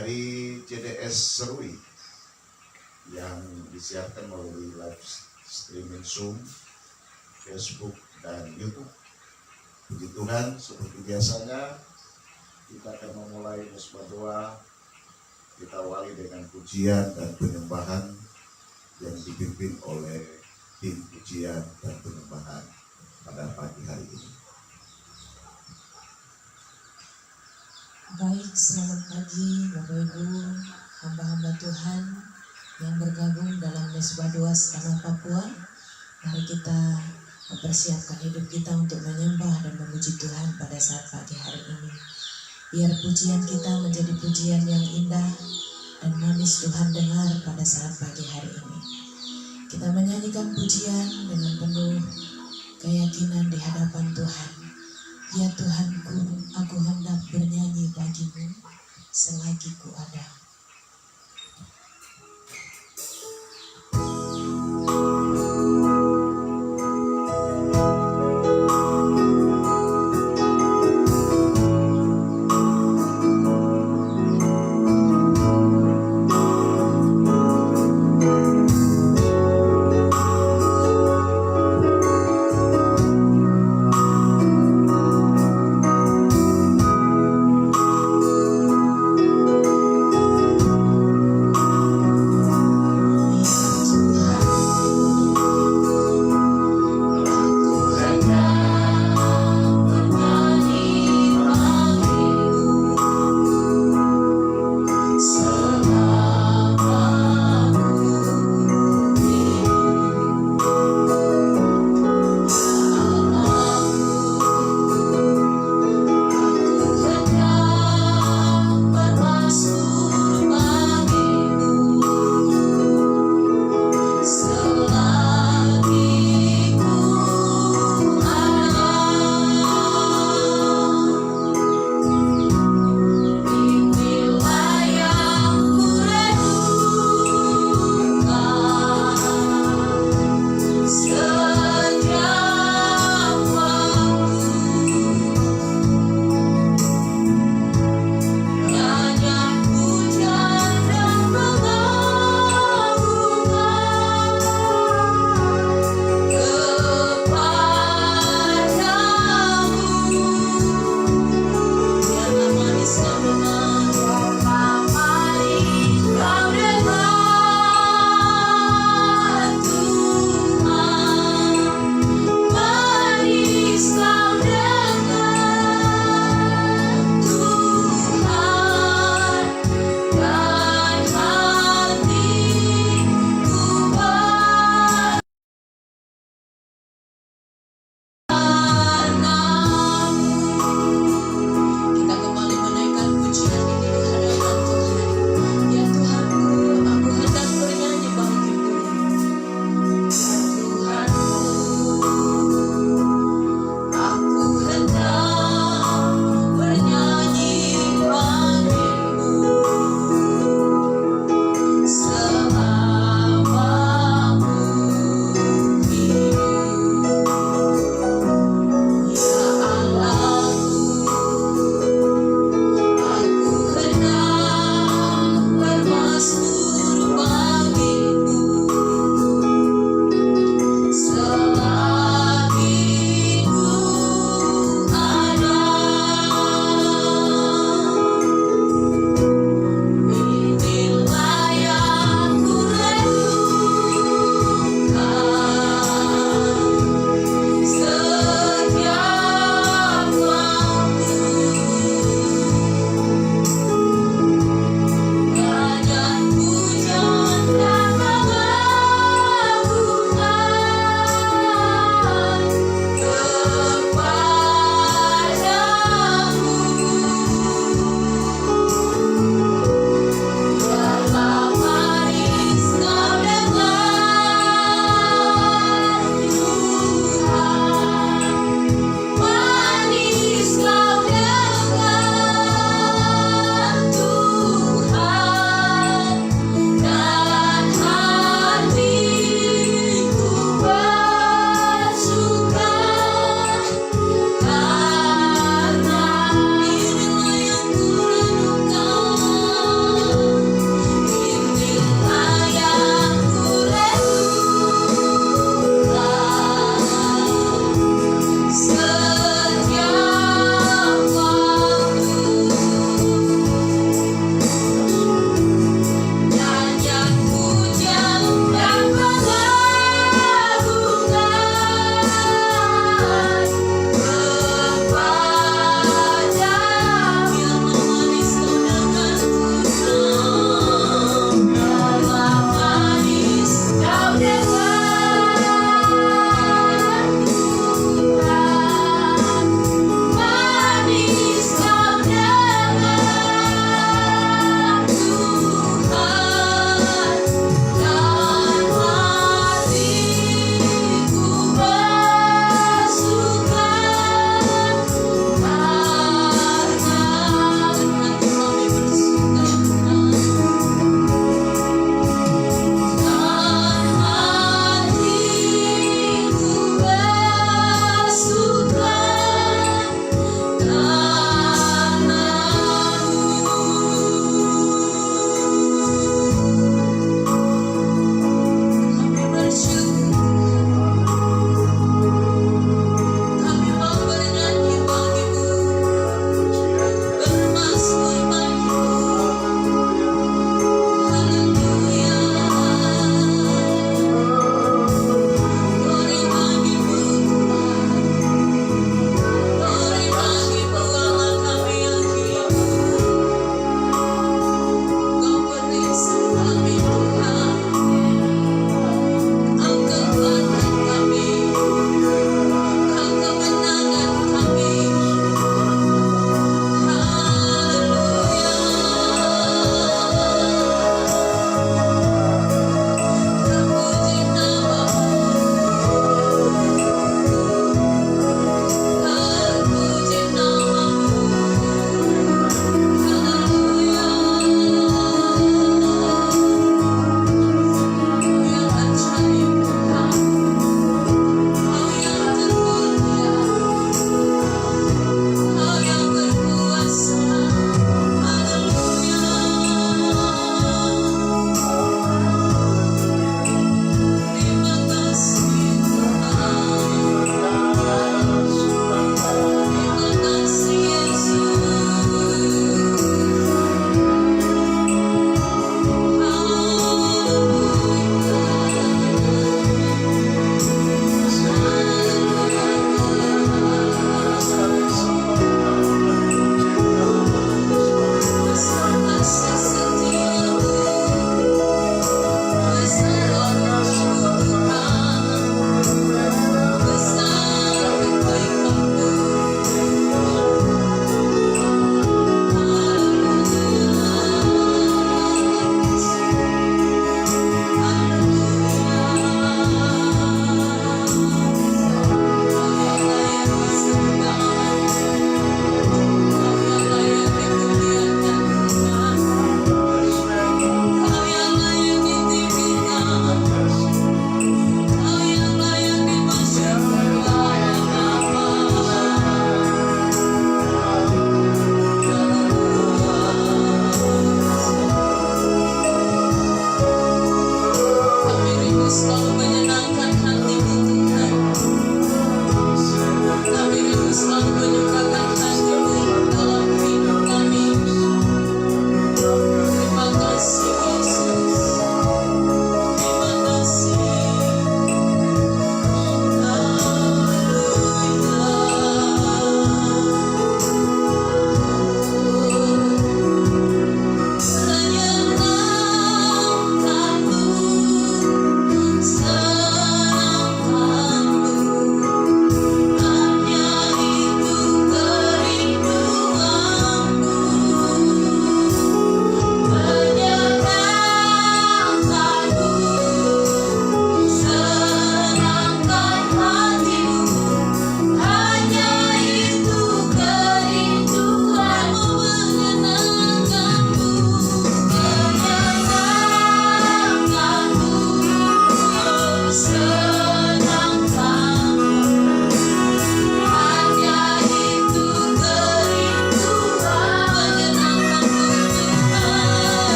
dari CDS Serui yang disiarkan melalui live streaming Zoom, Facebook, dan YouTube. Puji Tuhan, seperti biasanya kita akan memulai khotbah doa. Kita awali dengan pujian dan penyembahan yang dipimpin oleh tim pujian dan penyembahan pada pagi hari ini. Baik, selamat pagi Bapak Ibu, hamba-hamba Tuhan yang bergabung dalam khotbah doa setanah Papua. Mari kita mempersiapkan hidup kita untuk menyembah dan memuji Tuhan pada saat pagi hari ini. Biar pujian kita menjadi pujian yang indah dan manis Tuhan dengar pada saat pagi hari ini. Kita menyanyikan pujian dengan penuh keyakinan di hadapan Tuhan. Ya Tuhanku, aku hendak bernyanyi bagimu selagi ku ada.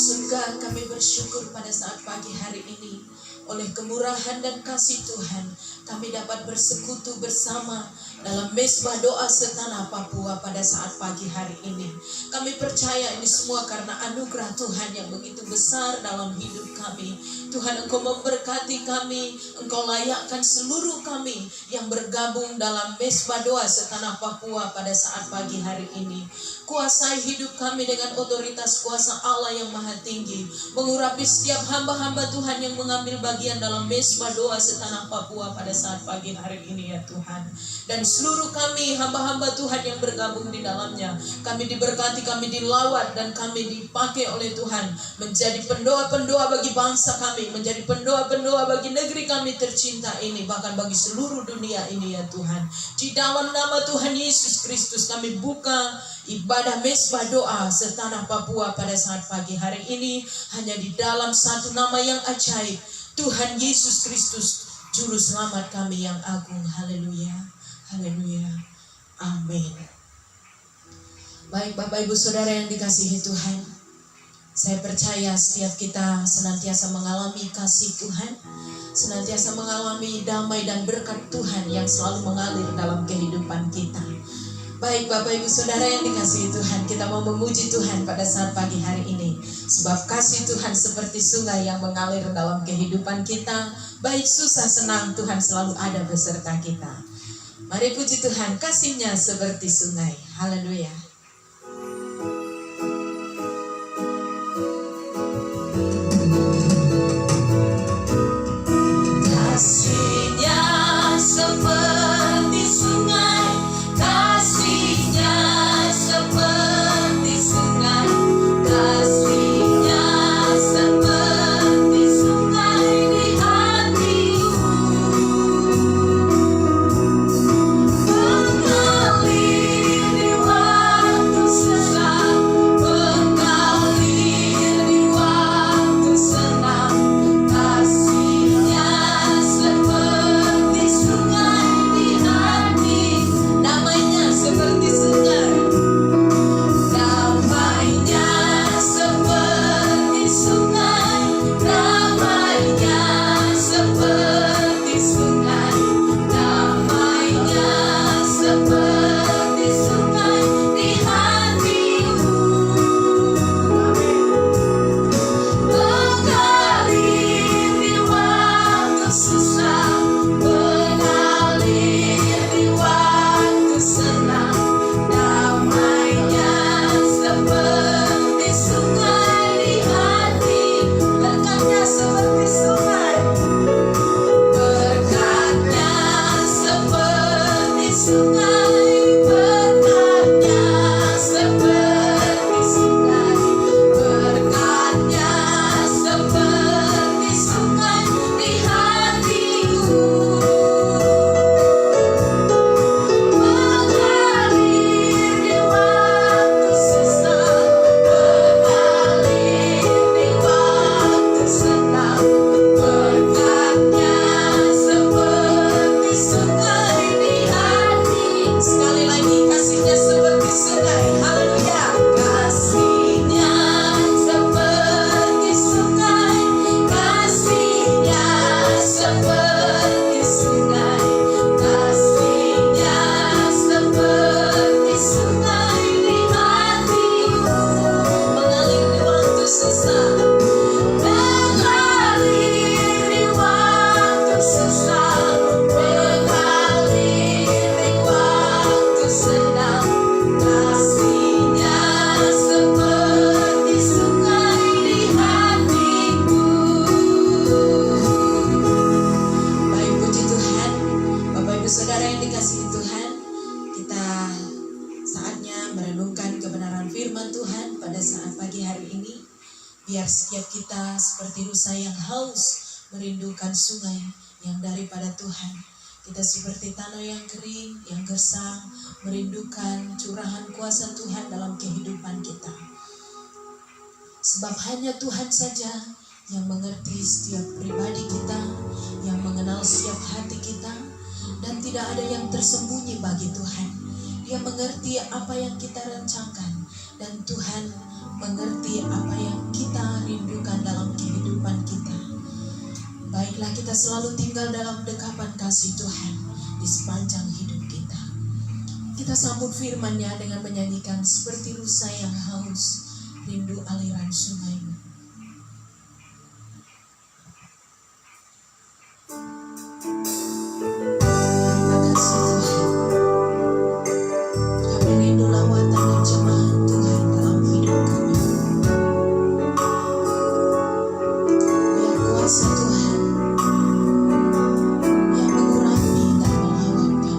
surga, kami bersyukur pada saat pagi hari ini. Oleh kemurahan dan kasih Tuhan, kami dapat bersekutu bersama dalam mesbah doa setanah Papua pada saat pagi hari ini. Kami percaya ini semua karena anugerah Tuhan yang begitu besar dalam hidup kami. Tuhan, Engkau memberkati kami, Engkau layakkan seluruh kami yang bergabung dalam mesbah doa setanah Papua pada saat pagi hari ini. Kuasai hidup kami dengan otoritas kuasa Allah yang maha tinggi. Mengurapi setiap hamba-hamba Tuhan yang mengambil bagian dalam mesbah doa setanah Papua pada saat pagi hari ini ya Tuhan. Dan seluruh kami hamba-hamba Tuhan yang bergabung di dalamnya, kami diberkati, kami dilawat, dan kami dipakai oleh Tuhan menjadi pendoa-pendoa bagi bangsa kami, menjadi pendoa-pendoa bagi negeri kami tercinta ini, bahkan bagi seluruh dunia ini ya Tuhan. Di dalam nama Tuhan Yesus Kristus kami buka ibadah mesbah doa setanah Papua pada saat pagi hari ini hanya di dalam satu nama yang ajaib, Tuhan Yesus Kristus, Juru Selamat kami yang agung. Haleluya, haleluya, amin. Baik Bapak Ibu Saudara yang dikasihi Tuhan, saya percaya setiap kita senantiasa mengalami kasih Tuhan, senantiasa mengalami damai dan berkat Tuhan yang selalu mengalir dalam kehidupan kita. Baik Bapak Ibu Saudara yang dikasihi Tuhan, kita mau memuji Tuhan pada saat pagi hari ini. Sebab kasih Tuhan seperti sungai yang mengalir dalam kehidupan kita. Baik susah senang, Tuhan selalu ada beserta kita. Mari puji Tuhan, kasih-Nya seperti sungai. Haleluya. Kasih-Nya seperti sungai, kasih-Nya seperti sungai, kasih-Nya seperti sungai di hatiku, mengalir di waktu susah, mengalir di waktu senang, kasih-Nya seperti sungai di hati. Damainya seperti sungai, damainya seperti sungai, damainya seperti sungai, damainya seperti sungai di hatiku, mengalir di waktu susah, mengalir di waktu senang, damainya seperti sungai di hati, berkatnya seperti sungai, berkatnya seperti sungai, berkatnya seperti sungai, berkatnya seperti sungai di hatiku, mengalir di waktu susah, mengalir di waktu senang, berkatnya seperti sungai di hati. Sekali lagi, kasih-Nya seperti sungai. Haleluya. Kasih-Nya seperti sungai, kasih-Nya seperti sungai, kasih-Nya seperti sungai di hatiku, mengalir di waktu susah, mengalir di waktu susah, mengalir di waktu senang, kasih-Nya seperti sungai di hatiku. Baik, puji Tuhan. Bapak Ibu Saudara yang dikasihi Tuhan, kita saatnya merenungkan kebenaran firman Tuhan pada saat pagi hari ini. Biar setiap kita seperti rusa yang haus merindukan sungai yang daripada Tuhan. Kita seperti tanah yang kering, yang gersang, merindukan curahan kuasa Tuhan dalam kehidupan kita. Sebab hanya Tuhan saja yang mengerti setiap pribadi kita, yang mengenal setiap hati kita, dan tidak ada yang tersembunyi bagi Tuhan. Dia mengerti apa yang kita rencangkan, dan Tuhan mengerti apa yang kita rindukan dalam kehidupan kita. Baiklah kita selalu tinggal dalam dekapan kasih Tuhan di sepanjang hidup kita. Kita sambut firman-Nya dengan menyanyikan seperti rusa yang haus, rindu aliran sungai-Mu. Terima kasih Tuhan. Kami rindu lawatan dan jemaat Tuhan dalam hidup kami. Biar kuasa Tuhan yang mengurapi dan melawat kami.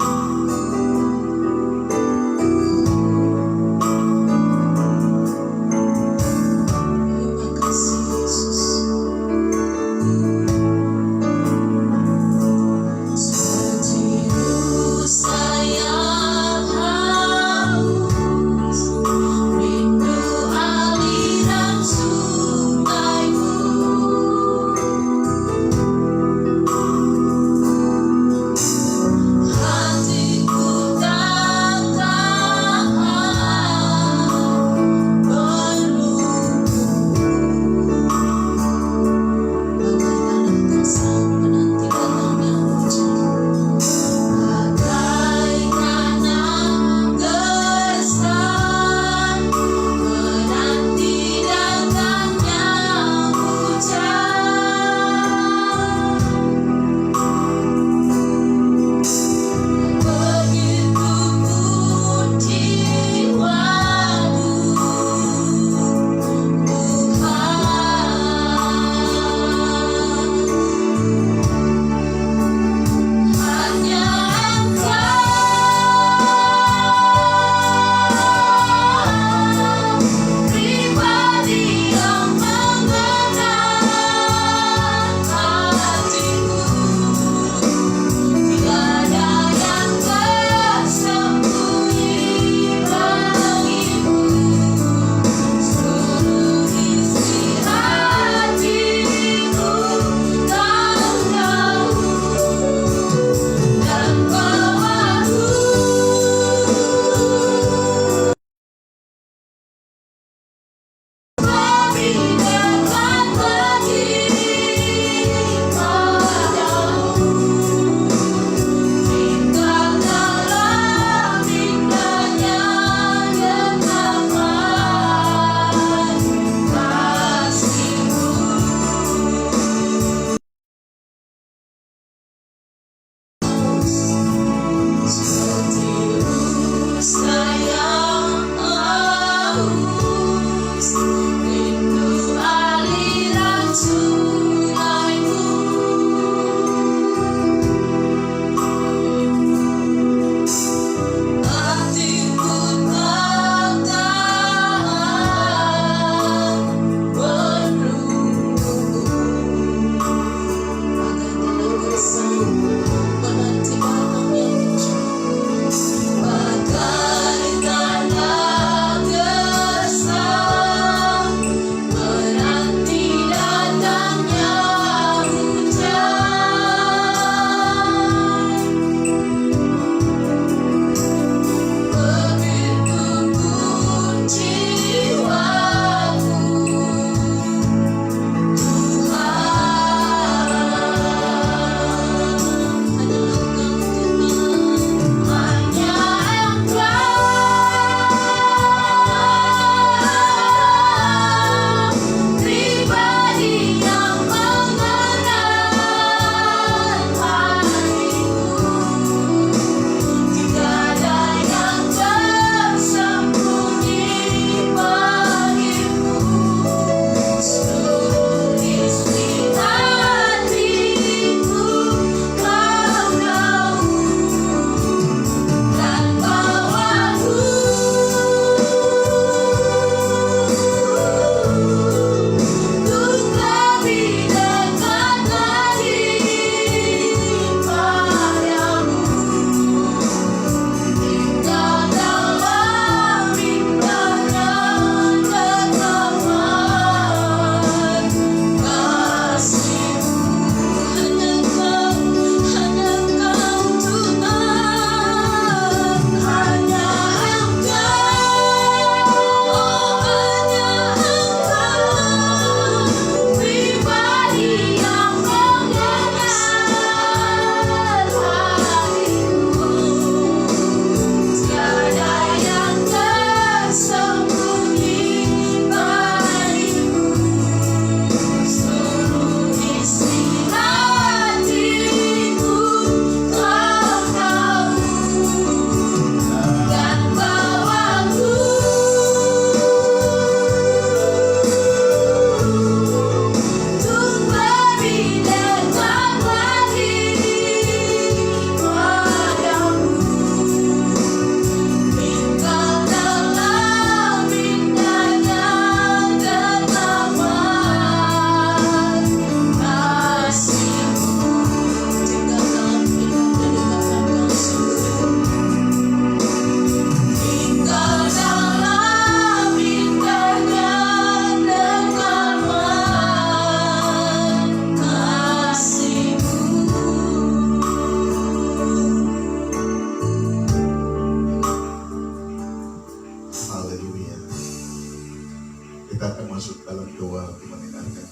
Kita akan masuk dalam doa untuk mendengarkan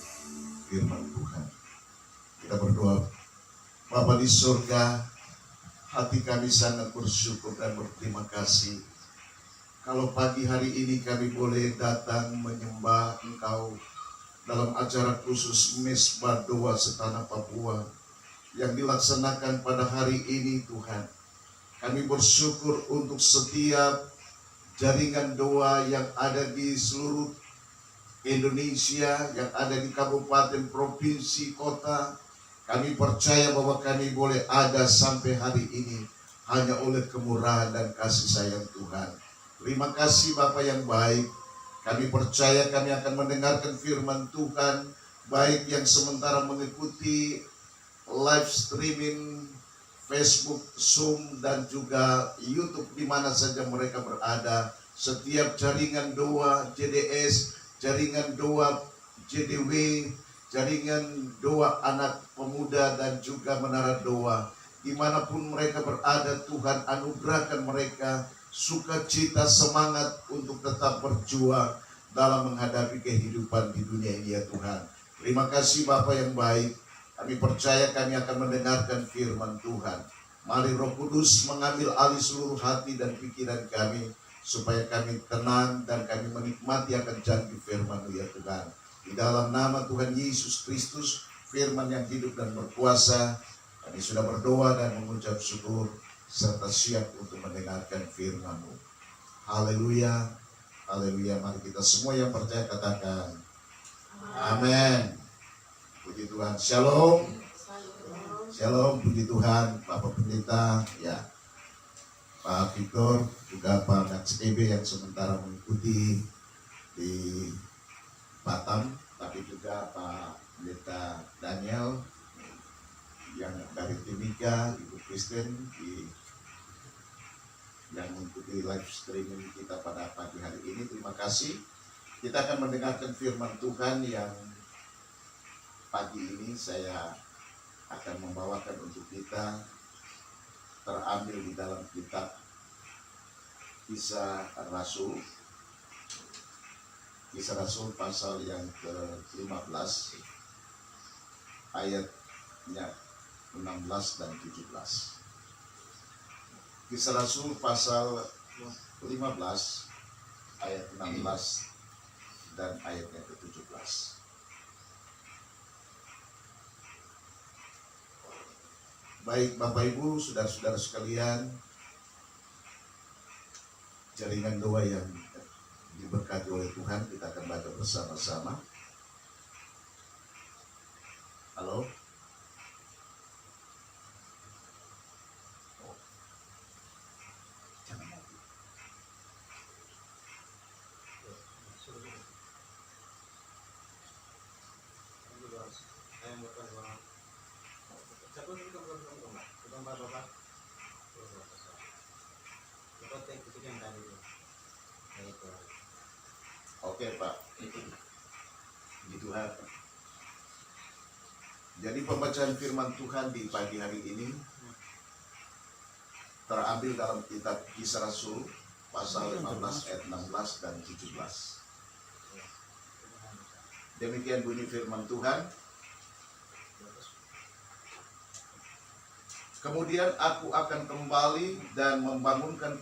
firman Tuhan. Kita berdoa. Bapa di surga, hati kami sangat bersyukur dan berterima kasih kalau pagi hari ini kami boleh datang menyembah Engkau dalam acara khusus Mesbah Doa Setanah Papua yang dilaksanakan pada hari ini. Tuhan, kami bersyukur untuk setiap jaringan doa yang ada di seluruh Indonesia, yang ada di kabupaten, provinsi, kota. Kami percaya bahwa kami boleh ada sampai hari ini hanya oleh kemurahan dan kasih sayang Tuhan. Terima kasih Bapa yang baik. Kami percaya kami akan mendengarkan firman Tuhan, baik yang sementara mengikuti live streaming Facebook, Zoom, dan juga YouTube di mana saja mereka berada. Setiap jaringan doa JDS, jaringan doa JDW, jaringan doa anak pemuda, dan juga menara doa. Dimanapun mereka berada, Tuhan anugerahkan mereka sukacita, semangat untuk tetap berjuang dalam menghadapi kehidupan di dunia ini ya Tuhan. Terima kasih Bapa yang baik. Kami percaya kami akan mendengarkan firman Tuhan. Mari Roh Kudus mengambil alih seluruh hati dan pikiran kami, supaya kami tenang dan kami menikmati akan janji firman-Mu ya Tuhan. Di dalam nama Tuhan Yesus Kristus, firman yang hidup dan berkuasa, kami sudah berdoa dan mengucap syukur serta siap untuk mendengarkan firman-Mu. Haleluya, haleluya. Mari kita semua yang percaya katakan amin. Puji Tuhan. Shalom. Shalom, puji Tuhan. Bapak Pendeta, ya, Pak Victor, juga Pak Max EB yang sementara mengikuti di Batam, tapi juga Pak Pendeta Daniel yang dari Timika, Ibu Kristen yang mengikuti live streaming kita pada pagi hari ini. Terima kasih. Kita akan mendengarkan firman Tuhan yang pagi ini saya akan membawakan untuk kita, terambil di dalam kitab Kisah Rasul. Kisah Rasul pasal yang ke-15 ayatnya 16 dan 17. Kisah Rasul pasal 15 ayat 16 dan ayatnya ke-17. Baik Bapak Ibu, saudara-saudara sekalian, jaringan doa yang diberkati oleh Tuhan, kita akan baca bersama-sama. Halo? Jangan mati. Oke Pak, puji Tuhan. Jadi pembacaan firman Tuhan di pagi hari ini terambil dalam kitab Kisah Rasul pasal 15 ayat 16 dan 17. Demikian bunyi firman Tuhan. Kemudian aku akan kembali dan membangunkan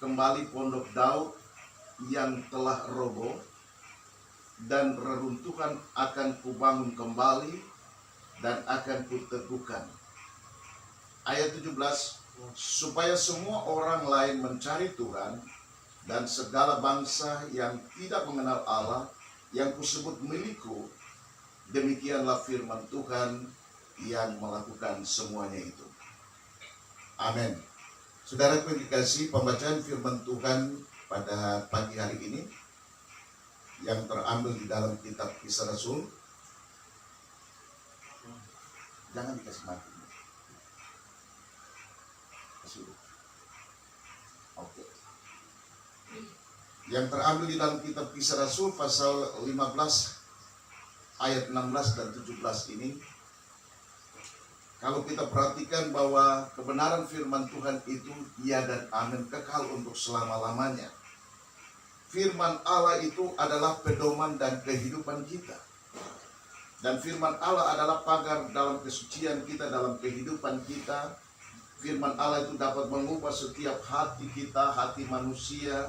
kembali pondok Daud yang telah roboh, dan reruntuhan akan kubangun kembali dan akan kuteguhkan. Ayat 17, supaya semua orang lain mencari Tuhan, dan segala bangsa yang tidak mengenal Allah yang kusebut milikku, demikianlah firman Tuhan yang melakukan semuanya itu. Amin. Saudara yang dikasihi, pembacaan firman Tuhan pada pagi hari ini yang terambil di dalam kitab Kisah Rasul. Jangan dikasih mati. Oke. Yang terambil di dalam kitab Kisah Rasul pasal 15 ayat 16 dan 17 ini, kalau kita perhatikan bahwa kebenaran firman Tuhan itu ya dan amin, kekal untuk selama-lamanya. firman Allah itu adalah pedoman dan kehidupan kita. Dan firman Allah adalah pagar dalam kesucian kita, dalam kehidupan kita. Firman Allah itu dapat mengubah setiap hati kita, hati manusia.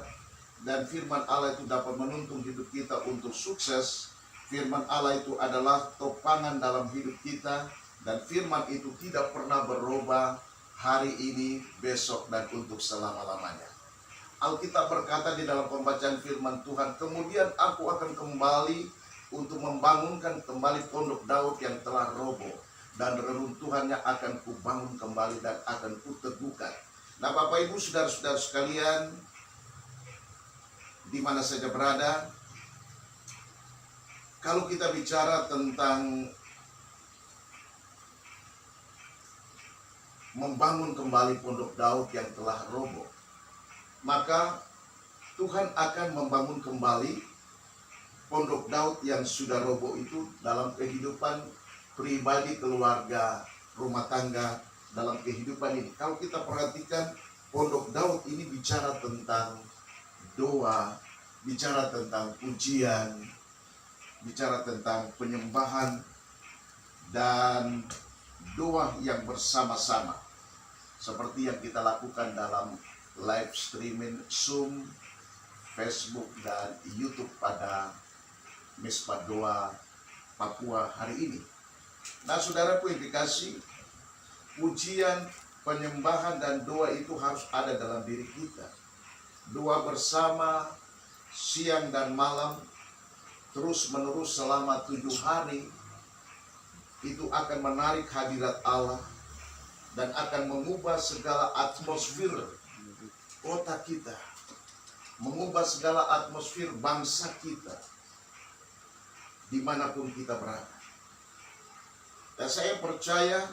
Dan firman Allah itu dapat menuntun hidup kita untuk sukses. Firman Allah itu adalah topangan dalam hidup kita. Dan firman itu tidak pernah berubah hari ini, besok, dan untuk selama-lamanya. Alkitab berkata di dalam pembacaan firman Tuhan, kemudian aku akan kembali untuk membangunkan kembali pondok Daud yang telah roboh, dan reruntuhannya akan kubangun kembali dan akan kuteguhkan. Nah, Bapak Ibu, saudara-saudara sekalian, di mana saja berada, kalau kita bicara tentang membangun kembali pondok Daud yang telah roboh, maka Tuhan akan membangun kembali pondok Daud yang sudah roboh itu dalam kehidupan pribadi, keluarga, rumah tangga, dalam kehidupan ini. Kalau kita perhatikan, pondok Daud ini bicara tentang doa, bicara tentang pujian, bicara tentang penyembahan, dan doa yang bersama-sama. Seperti yang kita lakukan dalam live streaming Zoom, Facebook, dan YouTube pada Misbah Doa Papua hari ini. Nah, saudaraku yang dikasih, pujian, penyembahan, dan doa itu harus ada dalam diri kita. Doa bersama siang dan malam, terus menerus selama 7 hari, itu akan menarik hadirat Allah dan akan mengubah segala atmosfer kota kita, mengubah segala atmosfer bangsa kita, dimanapun kita berada. Dan saya percaya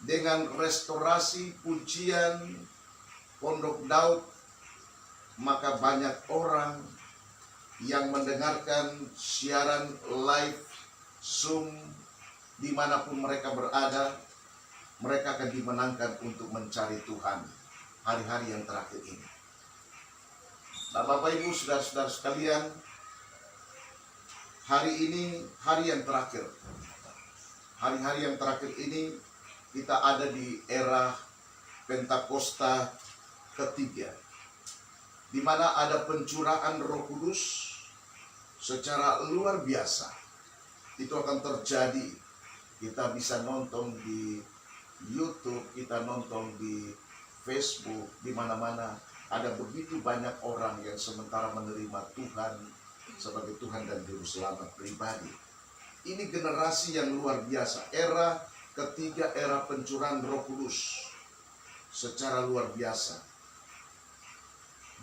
dengan restorasi pujian pondok Daud, maka banyak orang yang mendengarkan siaran live Zoom dimanapun mereka berada, mereka akan dimenangkan untuk mencari Tuhan hari-hari yang terakhir ini. Nah, Bapak Ibu, saudara-saudara sekalian, hari ini hari yang terakhir. Hari-hari yang terakhir ini kita ada di era Pentakosta ketiga, di mana ada pencurahan Roh Kudus secara luar biasa. Itu akan terjadi. Kita bisa nonton di YouTube, kita nonton di Facebook, di mana-mana ada begitu banyak orang yang sementara menerima Tuhan sebagai Tuhan dan Juru Selamat pribadi. Ini generasi yang luar biasa, era ketiga, era pencurahan Roh Kudus secara luar biasa,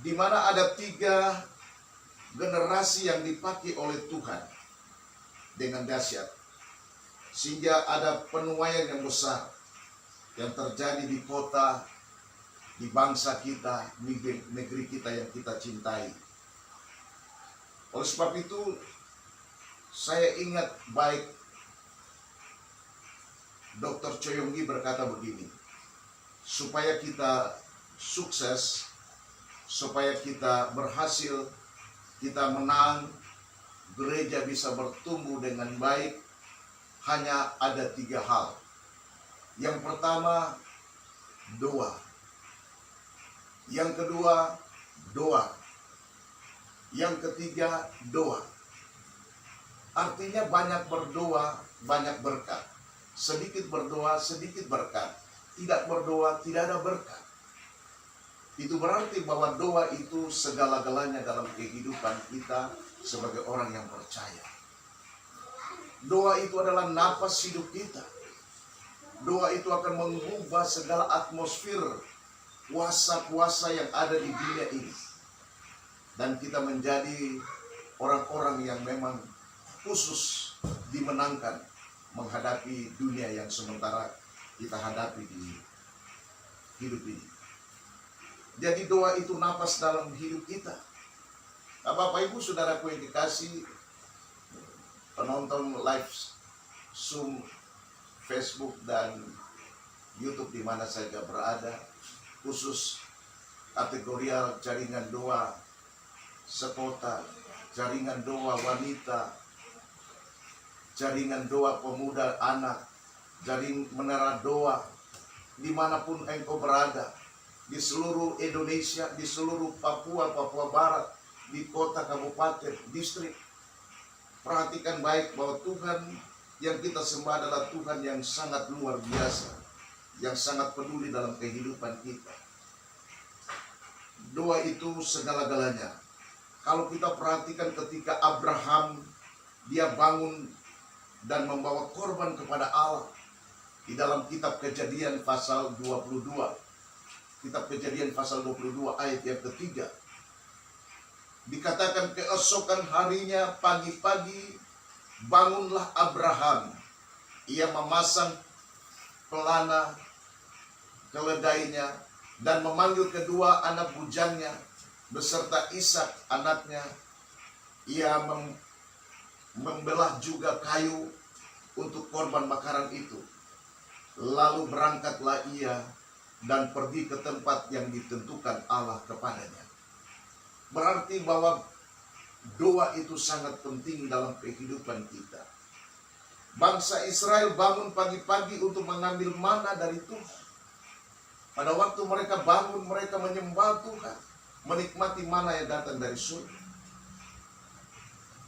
di mana ada 3 generasi yang dipakai oleh Tuhan dengan dahsyat, sehingga ada penuaian yang besar yang terjadi di kota, di bangsa kita, negeri kita yang kita cintai. Oleh sebab itu, saya ingat baik Dr. Choyonggi berkata begini, supaya kita sukses, supaya kita berhasil, kita menang, gereja bisa bertumbuh dengan baik, hanya ada 3 hal. Yang pertama, doa. Yang kedua, doa. Yang ketiga, doa. Artinya banyak berdoa, banyak berkat. Sedikit berdoa, sedikit berkat. Tidak berdoa, tidak ada berkat. Itu berarti bahwa doa itu segala-galanya dalam kehidupan kita sebagai orang yang percaya. Doa itu adalah napas hidup kita. Doa itu akan mengubah segala atmosfer kuasa-kuasa yang ada di dunia ini. Dan kita menjadi orang-orang yang memang khusus dimenangkan menghadapi dunia yang sementara kita hadapi di hidup ini. Jadi doa itu napas dalam hidup kita. Nah, Bapak Ibu saudaraku yang dikasih, penonton live Zoom, Facebook, dan YouTube di mana saja berada, khusus kategorial jaringan doa sekota, jaringan doa wanita, jaringan doa pemuda anak, jaring menara doa, dimanapun engkau berada, di seluruh Indonesia, di seluruh Papua, Papua Barat, di kota, kabupaten, distrik. Perhatikan baik bahwa Tuhan yang kita sembah adalah Tuhan yang sangat luar biasa, yang sangat peduli dalam kehidupan kita. Doa itu segala-galanya. Kalau kita perhatikan ketika Abraham, dia bangun dan membawa korban kepada Allah. Di dalam kitab Kejadian pasal 22. Kitab Kejadian pasal 22 ayat yang ketiga. Dikatakan keesokan harinya pagi-pagi bangunlah Abraham. Ia memasang pelana keledainya dan memanggil kedua anak bujangnya beserta Ishak anaknya. Ia membelah juga kayu untuk korban bakaran itu. Lalu berangkatlah ia dan pergi ke tempat yang ditentukan Allah kepadanya. Berarti bahwa doa itu sangat penting dalam kehidupan kita. Bangsa Israel bangun pagi-pagi untuk mengambil mana dari Tuhan. Pada waktu mereka bangun, mereka menyembah Tuhan, menikmati mana yang datang dari surga.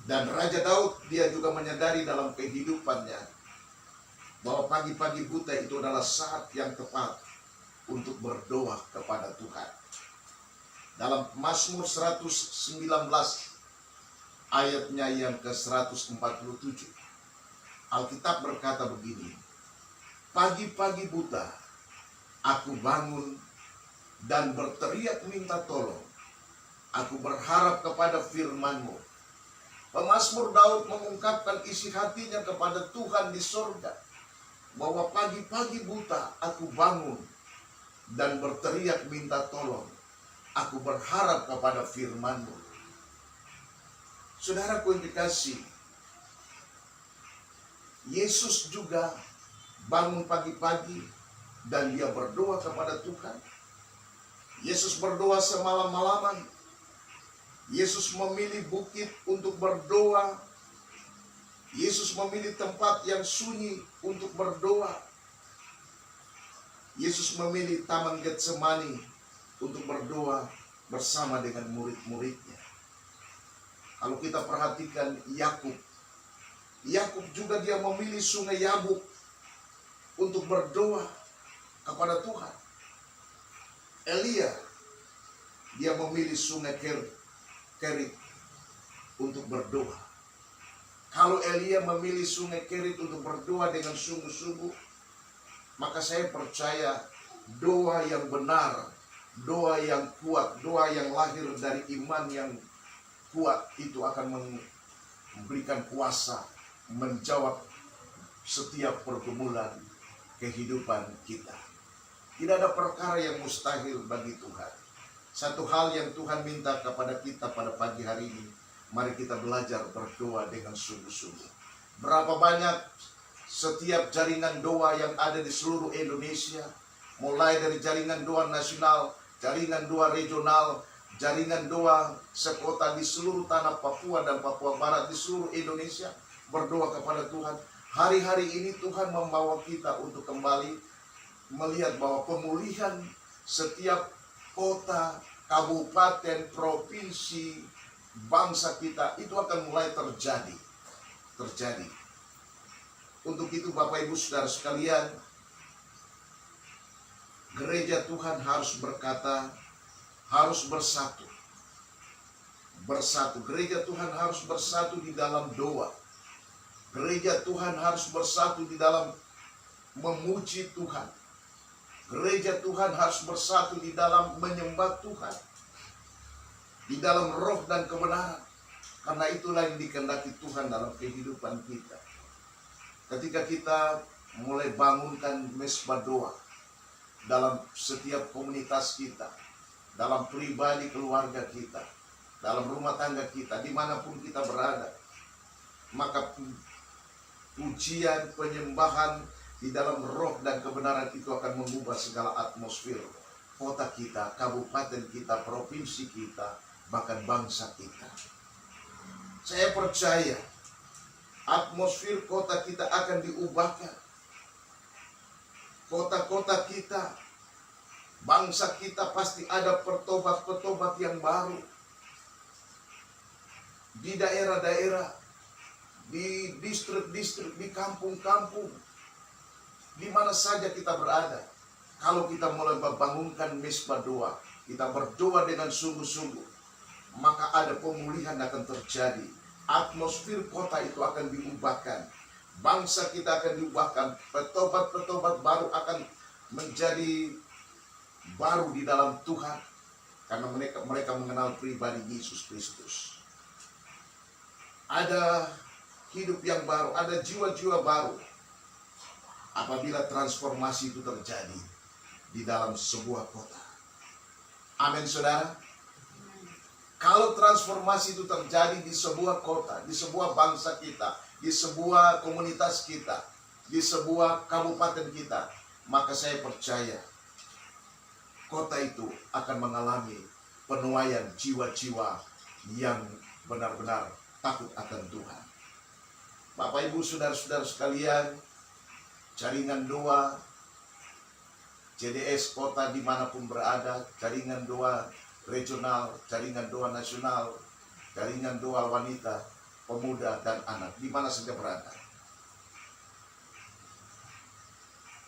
Dan Raja Daud, dia juga menyadari dalam kehidupannya bahwa pagi-pagi buta itu adalah saat yang tepat untuk berdoa kepada Tuhan. Dalam Mazmur 119 ayatnya yang ke-147, Alkitab berkata begini, pagi-pagi buta aku bangun dan berteriak minta tolong. Aku berharap kepada firman-Mu. Pemazmur Daud mengungkapkan isi hatinya kepada Tuhan di surga, bahwa pagi-pagi buta aku bangun dan berteriak minta tolong. Aku berharap kepada firman-Mu. Saudaraku yang dikasihi, Yesus juga bangun pagi-pagi dan dia berdoa kepada Tuhan. Yesus berdoa semalam-malaman. Yesus memilih bukit untuk berdoa. Yesus memilih tempat yang sunyi untuk berdoa. Yesus memilih Taman Getsemani untuk berdoa bersama dengan murid-muridnya. Kalau kita perhatikan Yakub juga dia memilih Sungai Yabok untuk berdoa kepada Tuhan. Elia, dia memilih Sungai Kerit untuk berdoa. Kalau Elia memilih Sungai Kerit untuk berdoa dengan sungguh-sungguh, maka saya percaya doa yang benar, doa yang kuat, doa yang lahir dari iman yang kuat itu akan memberikan kuasa menjawab setiap pergumulan kehidupan kita. Tidak ada perkara yang mustahil bagi Tuhan. Satu hal yang Tuhan minta kepada kita pada pagi hari ini, mari kita belajar berdoa dengan sungguh-sungguh. Berapa banyak setiap jaringan doa yang ada di seluruh Indonesia, mulai dari jaringan doa nasional, jaringan doa regional, jaringan doa sekota di seluruh tanah Papua dan Papua Barat, di seluruh Indonesia, berdoa kepada Tuhan. Hari-hari ini Tuhan membawa kita untuk kembali melihat bahwa pemulihan setiap kota, kabupaten, provinsi, bangsa kita itu akan mulai terjadi. Untuk itu Bapak Ibu Saudara sekalian, gereja Tuhan harus berkata, harus bersatu. Gereja Tuhan harus bersatu di dalam doa. Gereja Tuhan harus bersatu di dalam memuji Tuhan. Gereja Tuhan harus bersatu di dalam menyembah Tuhan, di dalam roh dan kebenaran. Karena itulah yang dikehendaki Tuhan dalam kehidupan kita. Ketika kita mulai bangunkan mesbah doa dalam setiap komunitas kita, dalam pribadi keluarga kita, dalam rumah tangga kita, dimanapun kita berada, maka pujian, penyembahan di dalam roh dan kebenaran itu akan mengubah segala atmosfer kota kita, kabupaten kita, provinsi kita, bahkan bangsa kita. Saya percaya atmosfer kota kita akan diubahkan. Kota-kota kita, bangsa kita pasti ada pertobat-pertobat yang baru. Di daerah-daerah, di distrik-distrik, di kampung-kampung, di mana saja kita berada. Kalau kita mulai membangunkan mesbah doa, kita berdoa dengan sungguh-sungguh, maka ada pemulihan akan terjadi. Atmosfer kota itu akan diubahkan. Bangsa kita akan diubahkan. Petobat-petobat baru akan menjadi baru di dalam Tuhan. Karena mereka mengenal pribadi Yesus Kristus. Ada hidup yang baru, ada jiwa-jiwa baru. Apabila transformasi itu terjadi di dalam sebuah kota. Amin, saudara. Kalau transformasi itu terjadi di sebuah kota, di sebuah bangsa kita, di sebuah komunitas kita, di sebuah kabupaten kita, maka saya percaya kota itu akan mengalami penuaian jiwa-jiwa yang benar-benar takut akan Tuhan. Bapak Ibu saudara-saudara sekalian, jaringan doa JDS kota dimanapun berada, jaringan doa regional, jaringan doa nasional, jaringan doa wanita, pemuda dan anak, di mana saja berada.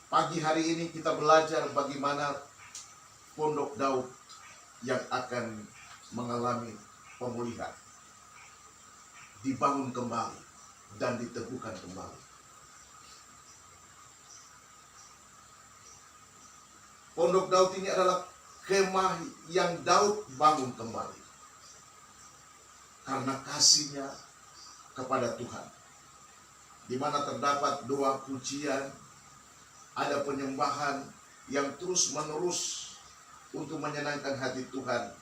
Pagi hari ini kita belajar bagaimana Pondok Daud yang akan mengalami pemulihan, dibangun kembali dan diteguhkan kembali. Pondok Daud ini adalah kemah yang Daud bangun kembali karena kasihnya kepada Tuhan, di mana terdapat doa pujian, ada penyembahan yang terus menerus untuk menyenangkan hati Tuhan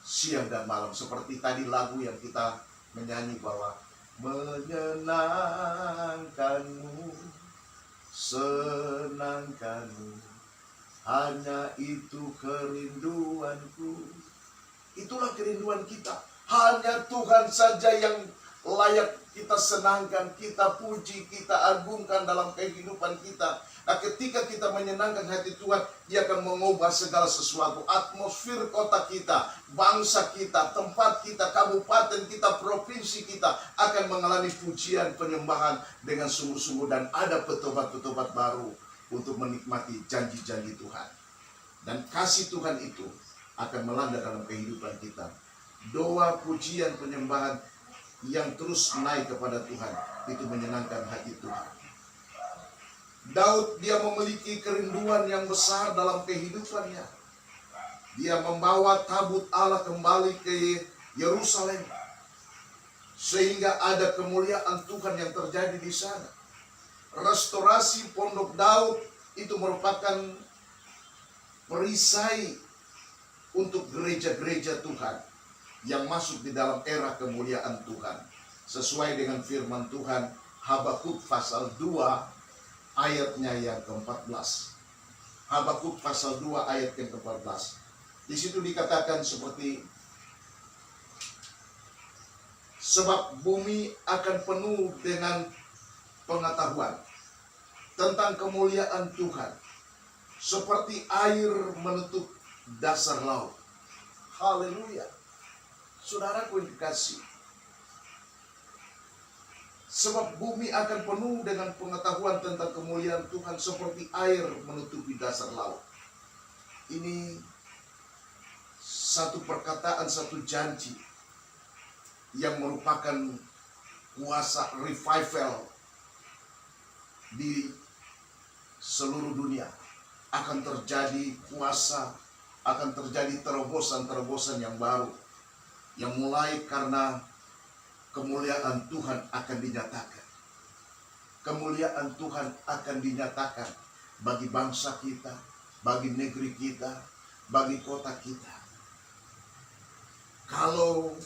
siang dan malam. Seperti tadi lagu yang kita menyanyi bahwa menyenangkanmu, senangkanmu, hanya itu kerinduanku. Itulah kerinduan kita. Hanya Tuhan saja yang layak kita senangkan, kita puji, kita agungkan dalam kehidupan kita. Nah, ketika kita menyenangkan hati Tuhan, Dia akan mengubah segala sesuatu. Atmosfer kota kita, bangsa kita, tempat kita, kabupaten kita, provinsi kita akan mengalami pujian, penyembahan dengan sungguh-sungguh. Dan ada petobat-petobat baru untuk menikmati janji-janji Tuhan. Dan kasih Tuhan itu akan melanda dalam kehidupan kita. Doa, pujian, penyembahan yang terus naik kepada Tuhan, itu menyenangkan hati Tuhan. Daud, dia memiliki kerinduan yang besar dalam kehidupannya. Dia membawa tabut Allah kembali ke Yerusalem, sehingga ada kemuliaan Tuhan yang terjadi di sana. Restorasi Pondok Daud itu merupakan perisai untuk gereja-gereja Tuhan yang masuk di dalam era kemuliaan Tuhan. Sesuai dengan firman Tuhan, Habakuk pasal 2 ayatnya yang ke-14. Habakuk pasal 2 ayat yang ke-14. Di situ dikatakan seperti, sebab bumi akan penuh dengan pengetahuan tentang kemuliaan Tuhan, seperti air menutup dasar laut. Haleluya. Saudaraku yang dikasihi, sebab bumi akan penuh dengan pengetahuan tentang kemuliaan Tuhan, seperti air menutupi dasar laut. Ini satu perkataan, satu janji yang merupakan kuasa revival di seluruh dunia. Akan terjadi kuasa, akan terjadi terobosan-terobosan yang baru, yang mulai karena kemuliaan Tuhan akan dinyatakan. Kemuliaan Tuhan akan dinyatakan bagi bangsa kita, bagi negeri kita, bagi kota kita. Kalau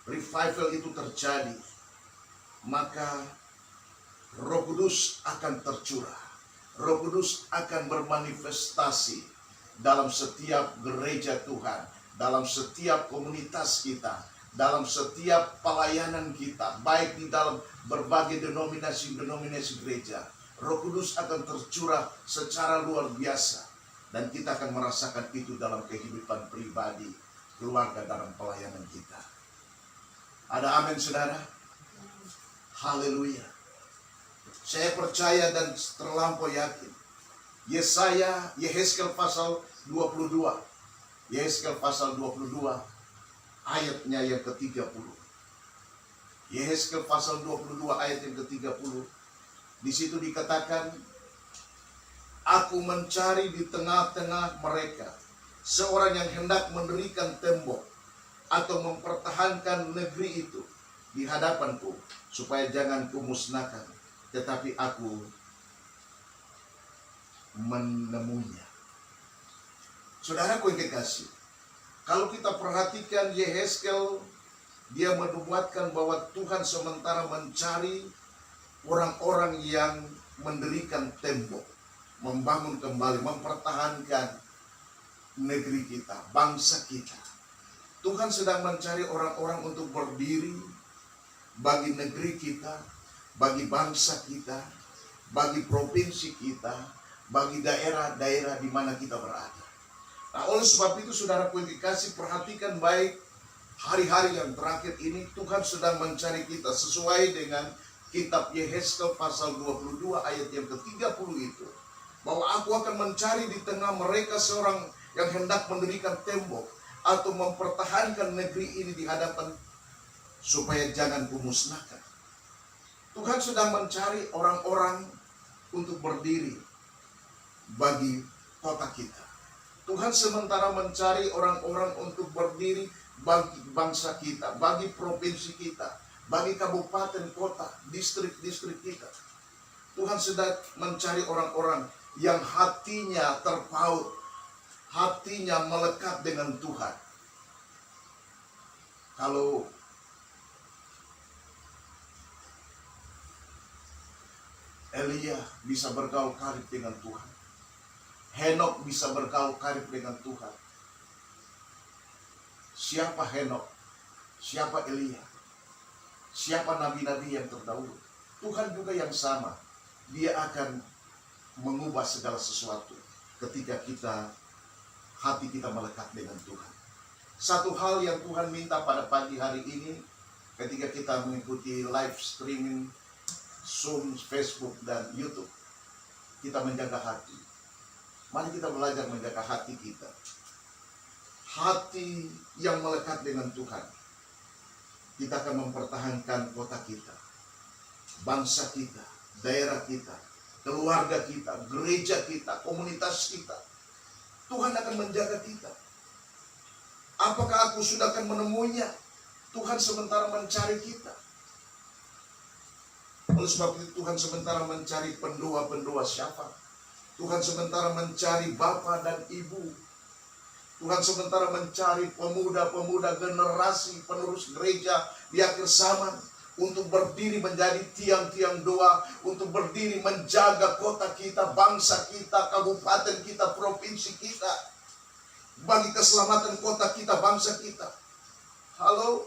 revival itu terjadi, maka Roh Kudus akan tercurah. Roh Kudus akan bermanifestasi dalam setiap gereja Tuhan, dalam setiap komunitas kita, dalam setiap pelayanan kita, baik di dalam berbagai denominasi-denominasi gereja. Roh Kudus akan tercurah secara luar biasa, dan kita akan merasakan itu dalam kehidupan pribadi, keluarga, dalam pelayanan kita. Ada amin, saudara? Haleluya. Saya percaya dan terlampau yakin. Yehezkel pasal 22. Yehezkel pasal 22 ayatnya yang ke-30. Yehezkel pasal 22 ayat yang ke-30. Di situ dikatakan, aku mencari di tengah-tengah mereka seorang yang hendak mendirikan tembok atau mempertahankan negeri itu di hadapanku, supaya jangan kumusnahkan, tetapi aku menemuinya. Saudaraku yang kekasih, kalau kita perhatikan Yehezkel, dia menubuatkan bahwa Tuhan sementara mencari orang-orang yang mendirikan tembok, membangun kembali, mempertahankan negeri kita, bangsa kita. Tuhan sedang mencari orang-orang untuk berdiri bagi negeri kita, bagi bangsa kita, bagi provinsi kita, bagi daerah-daerah di mana kita berada. Nah, oleh sebab itu, saudaraku yang dikasih, perhatikan baik hari-hari yang terakhir ini. Tuhan sedang mencari kita sesuai dengan kitab Yehezkel pasal 22 ayat yang ke-30 itu, bahwa aku akan mencari di tengah mereka seorang yang hendak mendirikan tembok atau mempertahankan negeri ini di hadapan, supaya jangan kumusnahkan. Tuhan sedang mencari orang-orang untuk berdiri bagi kota kita. Tuhan sementara mencari orang-orang untuk berdiri bagi bangsa kita, bagi provinsi kita, bagi kabupaten, kota, distrik-distrik kita. Tuhan sedang mencari orang-orang yang hatinya terpaut, hatinya melekat dengan Tuhan. Kalau Elia bisa bergaul karib dengan Tuhan, Henok bisa bergaul karib dengan Tuhan. Siapa Henok? Siapa Elia? Siapa nabi-nabi yang terdahulu? Tuhan juga yang sama. Dia akan mengubah segala sesuatu ketika hati kita melekat dengan Tuhan. Satu hal yang Tuhan minta pada pagi hari ini, ketika kita mengikuti live streaming Zoom, Facebook, dan YouTube, kita menjaga hati. Mari kita belajar menjaga hati kita. Hati yang melekat dengan Tuhan. Kita akan mempertahankan kota kita, bangsa kita, daerah kita, keluarga kita, gereja kita, komunitas kita. Tuhan akan menjaga kita. Apakah aku sudah akan menemuinya? Tuhan sementara mencari kita. Oleh sebab itu, Tuhan sementara mencari pendua-pendua siapa? Tuhan sementara mencari bapak dan ibu. Tuhan sementara mencari pemuda-pemuda, generasi penerus gereja di akhir zaman, untuk berdiri menjadi tiang-tiang doa, untuk berdiri menjaga kota kita, bangsa kita, kabupaten kita, provinsi kita, bagi keselamatan kota kita, bangsa kita. Halo,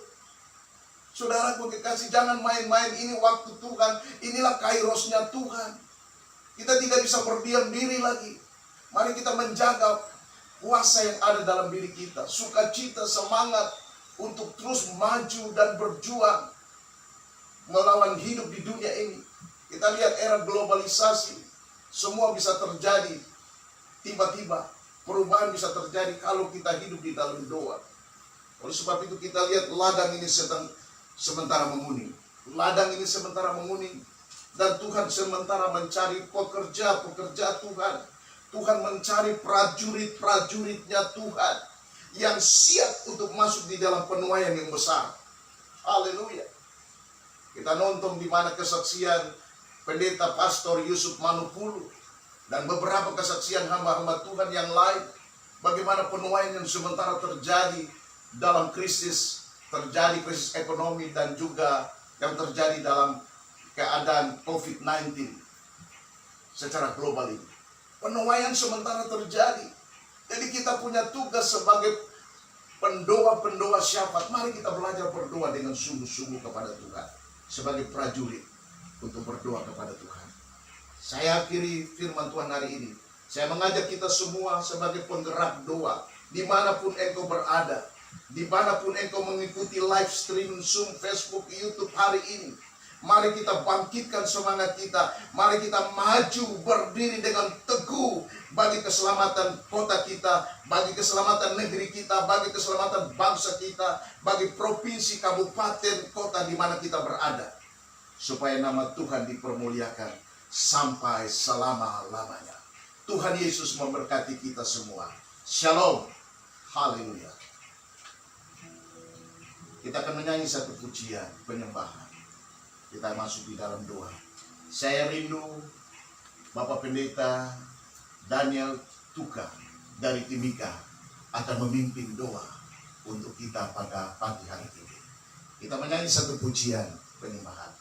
saudaraku kekasih, jangan main-main. Ini waktu Tuhan, inilah kairosnya Tuhan. Kita tidak bisa berdiam diri lagi. Mari kita menjaga kuasa yang ada dalam diri kita, sukacita, semangat untuk terus maju dan berjuang melawan hidup di dunia ini. Kita lihat era globalisasi, semua bisa terjadi tiba-tiba. Perubahan bisa terjadi kalau kita hidup di dalam doa. Oleh sebab itu kita lihat ladang ini sementara menguning. Ladang ini sementara menguning. Dan Tuhan sementara mencari pekerja-pekerja Tuhan. Tuhan mencari prajurit-prajuritnya Tuhan yang siap untuk masuk di dalam penuaian yang besar. Haleluya. Kita nonton di mana kesaksian pendeta pastor Yusuf Manupulu dan beberapa kesaksian hamba-hamba Tuhan yang lain, bagaimana penuaian yang sementara terjadi dalam krisis ekonomi, dan juga yang terjadi dalam keadaan COVID-19 secara global ini. Penuaian sementara terjadi. Jadi kita punya tugas sebagai pendoa-pendoa syafaat. Mari kita belajar berdoa dengan sungguh-sungguh kepada Tuhan. Sebagai prajurit untuk berdoa kepada Tuhan. Saya akhiri firman Tuhan hari ini. Saya mengajak kita semua sebagai penggerak doa. Dimanapun engkau berada. Dimanapun engkau mengikuti live stream Zoom, Facebook, YouTube hari ini. Mari kita bangkitkan semangat kita. Mari kita maju berdiri dengan teguh bagi keselamatan kota kita, bagi keselamatan negeri kita, bagi keselamatan bangsa kita, bagi provinsi, kabupaten, kota di mana kita berada. Supaya nama Tuhan dipermuliakan sampai selama-lamanya. Tuhan Yesus memberkati kita semua. Shalom. Haleluya. Kita akan menyanyi satu pujian penyembahan. Kita masuk di dalam doa. Saya rindu Bapak Pendeta Daniel Tuka dari Timika akan memimpin doa untuk kita pada pagi hari ini. Kita menyanyi satu pujian penyembahan.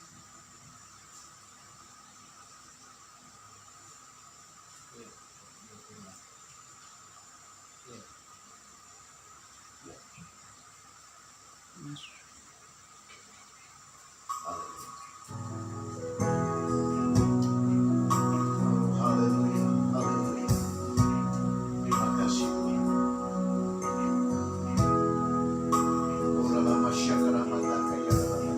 Haleluya, haleluya. Terima kasih Tuhan. Ora lama syakara mata kaya lama.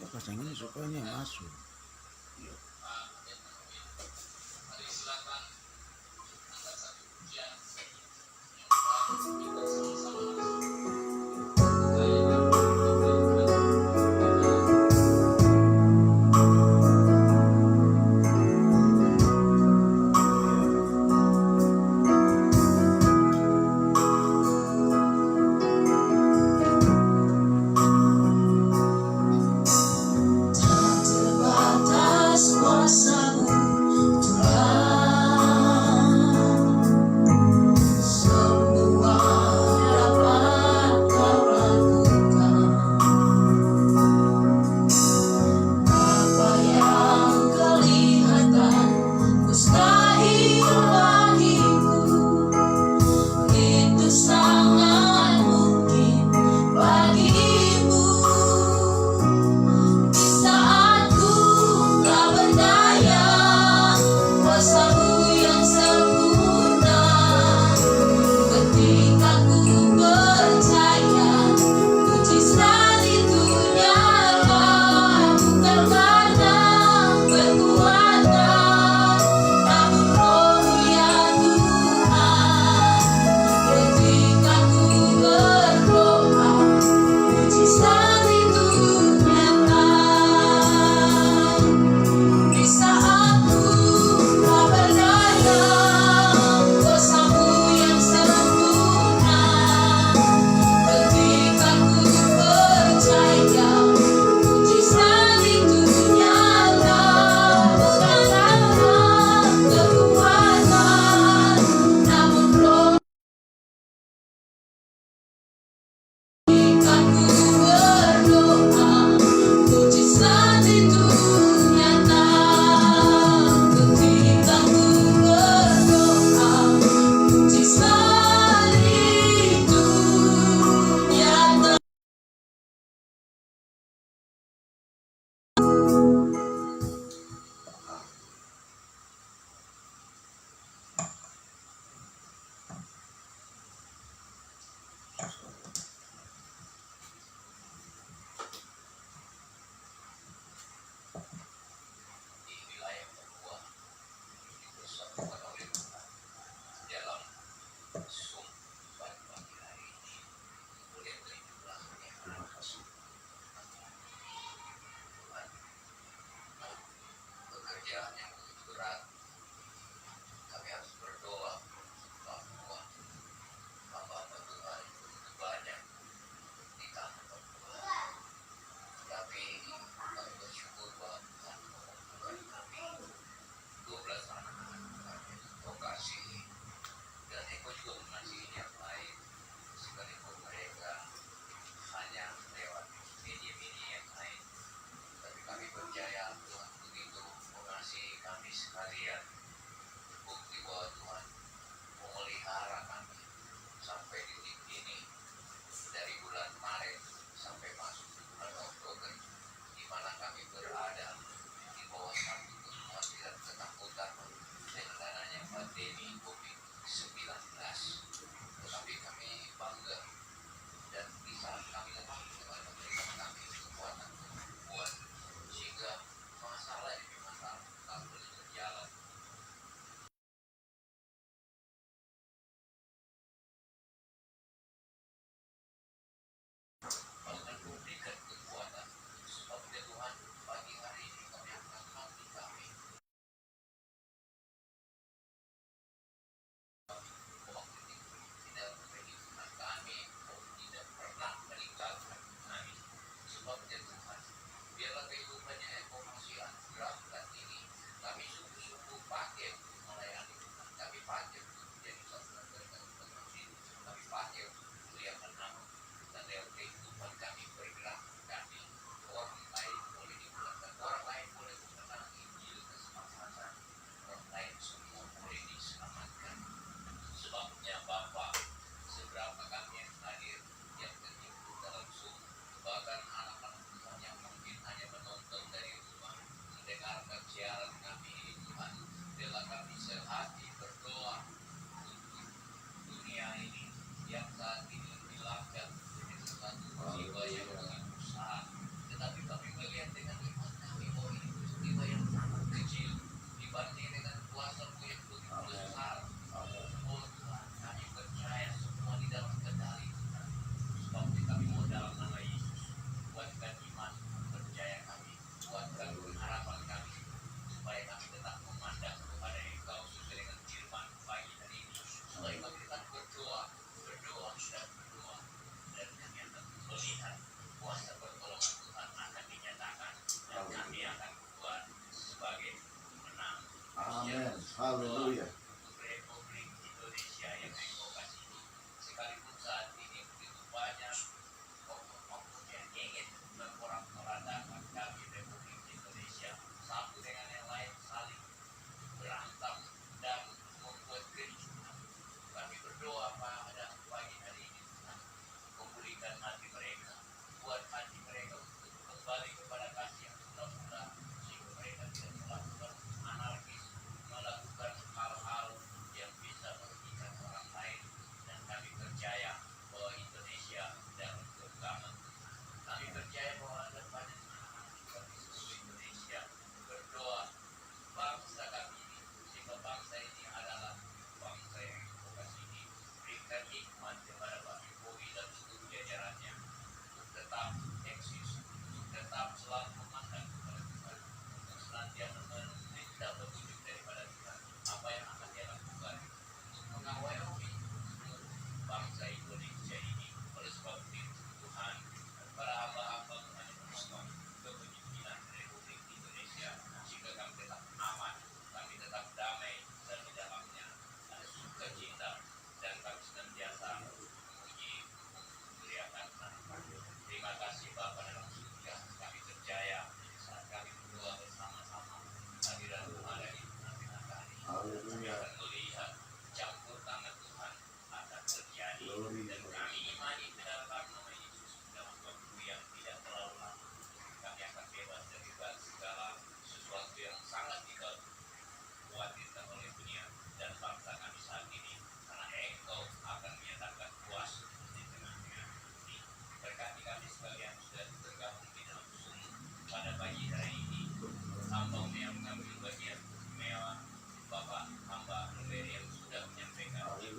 Pasangan sukanya masuk. Tak terbatas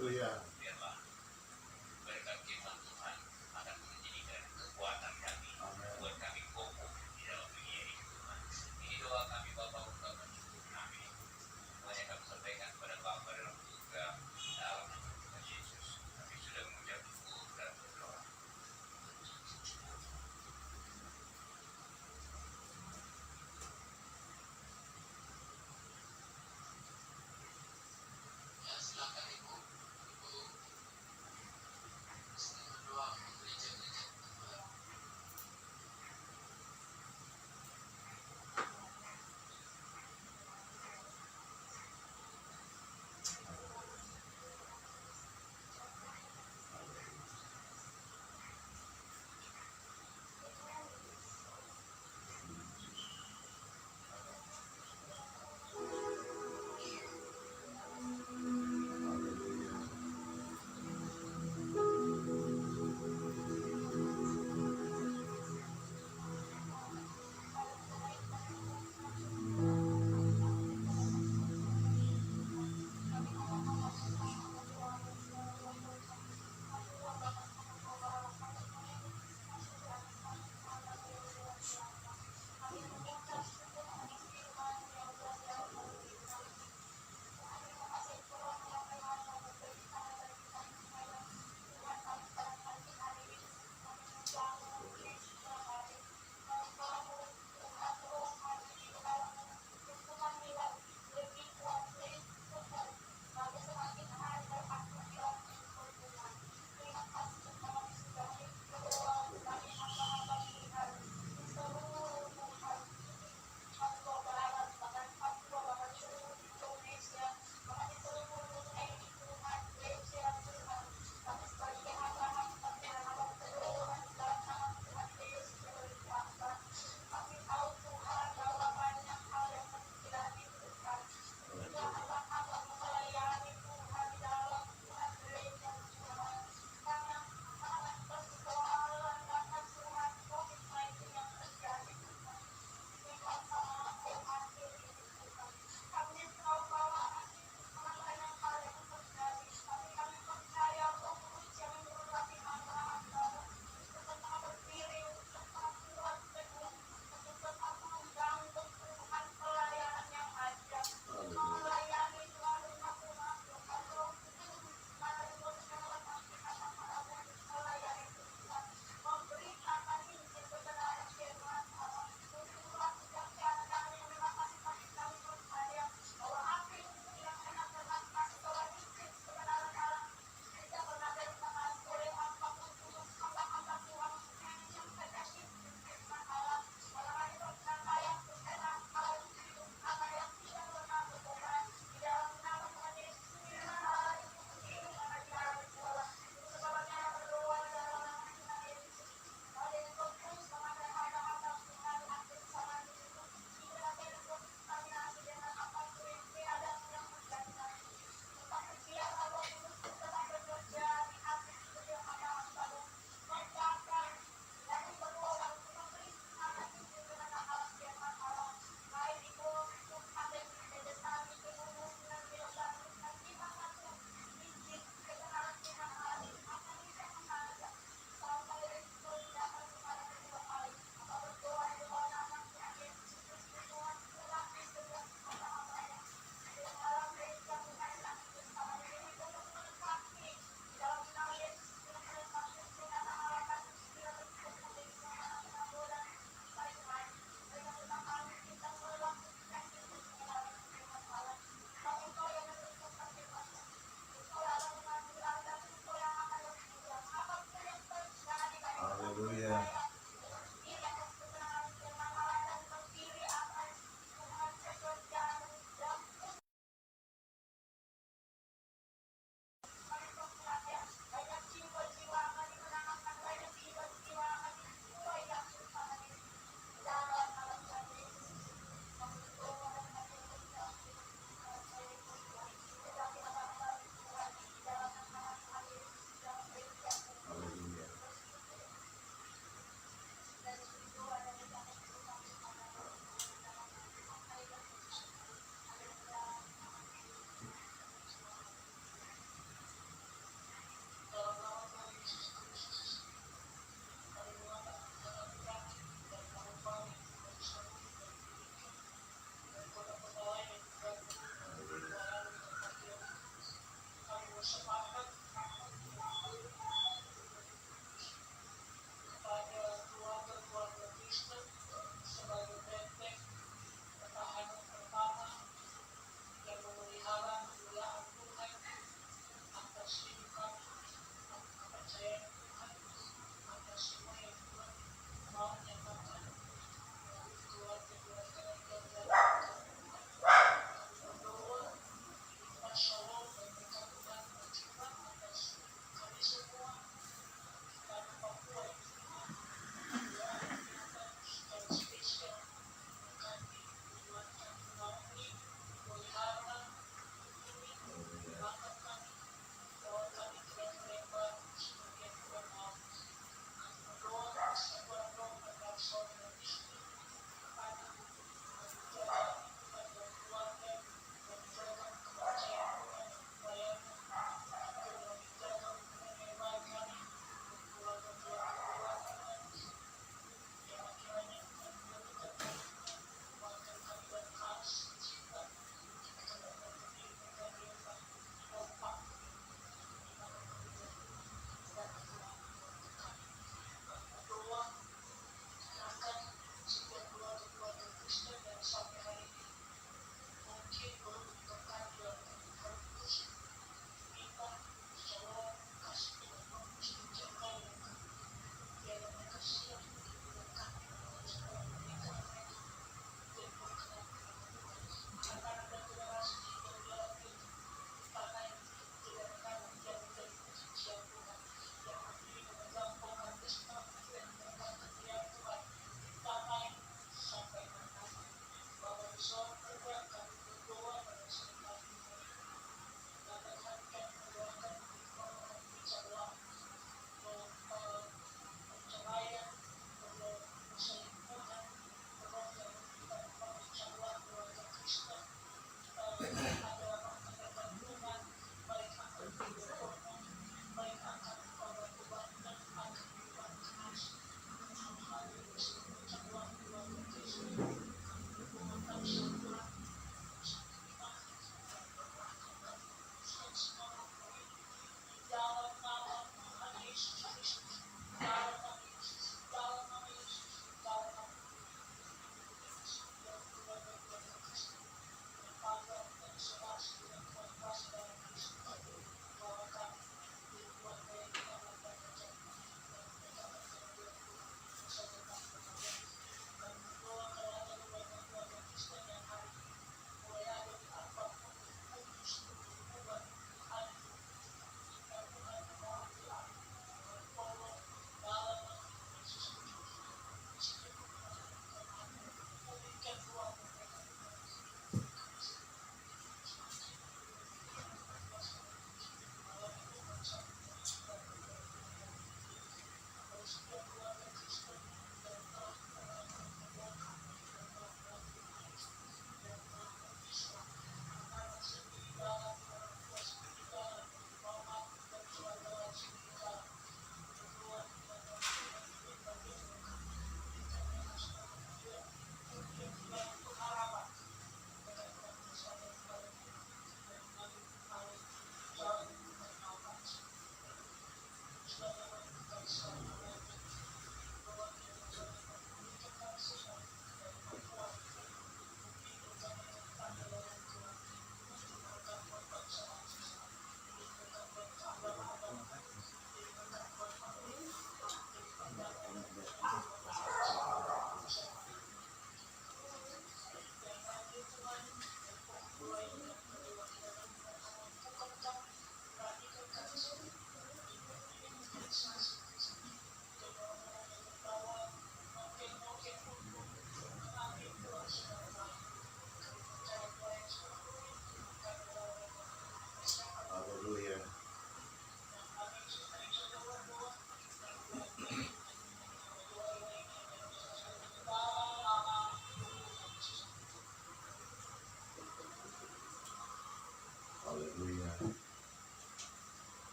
Haleluya. Biarlah berkat firman Tuhan akan menjadikan kekuatan kami, Amin. buat kami kokoh di dalam dunia ini Tuhan. Ini doa kami Bapa, ungkapan syukur kami. Semuanya kami sampaikan kepada Bapa dalam surga, dalam nama Tuhan Yesus. Kami sudah mengucap syukur dan berdoa. Ya, silakan Ibu